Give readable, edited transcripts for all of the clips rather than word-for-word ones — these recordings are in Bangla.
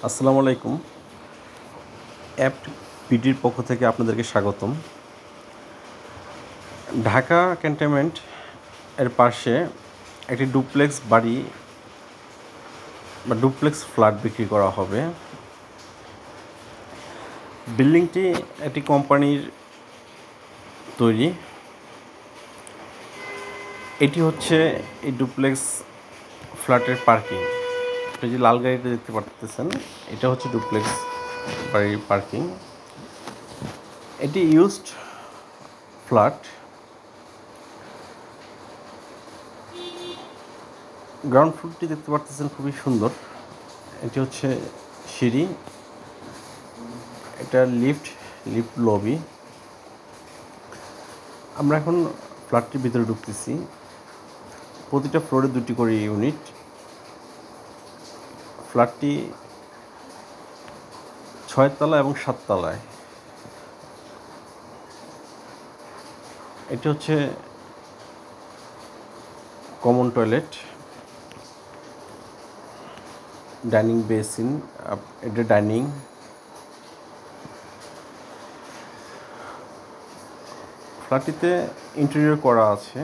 আসসালামু আলাইকুম। অ্যাপ পিডির পক্ষ থেকে আপনাদেরকে স্বাগতম। ঢাকা ক্যান্টনমেন্ট এর পাশে একটি ডুপ্লেক্স বাড়ি বা ডুপ্লেক্স ফ্ল্যাট বিক্রি করা হবে। বিল্ডিংটি একটি কোম্পানির তৈরি। এটি হচ্ছে এই ডুপ্লেক্স ফ্ল্যাটের পার্কিং। এই যে লাল গাড়িটা দেখতে পাচ্ছেন, এটা হচ্ছে ডুপ্লেক্স বাড়ির পার্কিং। এটি ইউজড ফ্ল্যাট। গ্রাউন্ড ফ্লোরটি দেখতে পাচ্ছেন, খুবই সুন্দর। এটি হচ্ছে সিঁড়ি, এটা লিফট লবি। আমরা এখন ফ্ল্যাটটির ভিতরে ঢুকতেছি। প্রতিটা ফ্লোরে 2টি করে ইউনিট। ফ্ল্যাটটি 6 তলা এবং 7 তলায়। এটি হচ্ছে কমন টয়লেট, ডাইনিং বেসিন, এটা ডাইনিং। ফ্ল্যাটটিতে ইন্টেরিয়র করা আছে।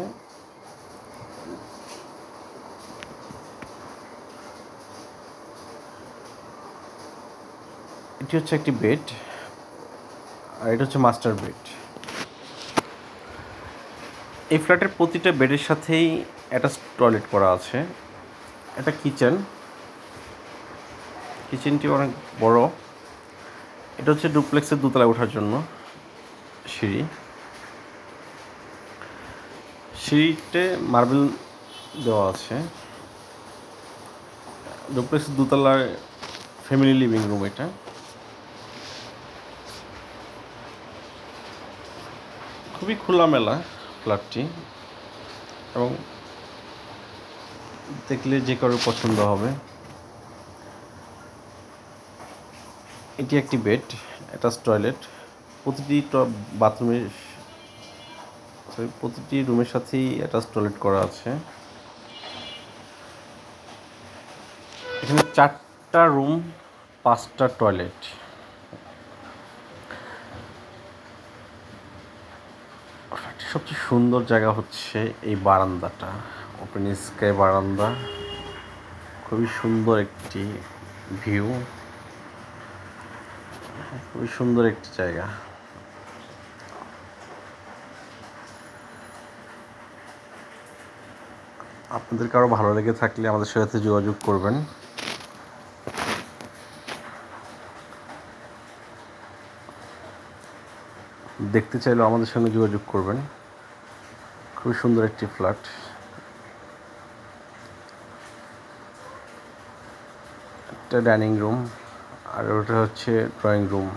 এটি হচ্ছে একটি বেড, আর এটা হচ্ছে মাস্টার বেড। এই ফ্ল্যাটের প্রতিটা বেডের সাথেই অ্যাটাচ টয়লেট করা আছে। এটা কিচেনটি অনেক বড়। এটা হচ্ছে ডুপ্লেক্সের দোতলায় ওঠার জন্য সিঁড়িতে মার্বেল দেওয়া আছে। ডুপ্লেক্সের দোতলার ফ্যামিলি লিভিং রুম। এটা খুবই খোলামেলা ফ্ল্যাটটি, এবং দেখলে যে কারো পছন্দ হবে। এটি একটি বেড, অ্যাটাচ টয়লেট। প্রতিটি রুমের সাথেই অ্যাটাচ টয়লেট করা আছে। এখানে 4টা রুম, 5টা টয়লেট। সবচেয়ে সুন্দর জায়গা হচ্ছে এই বারান্দাটা, ওপেন স্কাই বারান্দা। খুবই সুন্দর একটি ভিউ, খুবই সুন্দর একটি জায়গা। আপনাদের কারো ভালো লেগে থাকলে আমাদের সাথে যোগাযোগ করবেন। দেখতে চাইলেও আমাদের সঙ্গে যোগাযোগ করবেন। খুবই সুন্দর একটি ফ্ল্যাট। একটা ডাইনিং রুম, আর ওটা হচ্ছে ড্রয়িং রুম।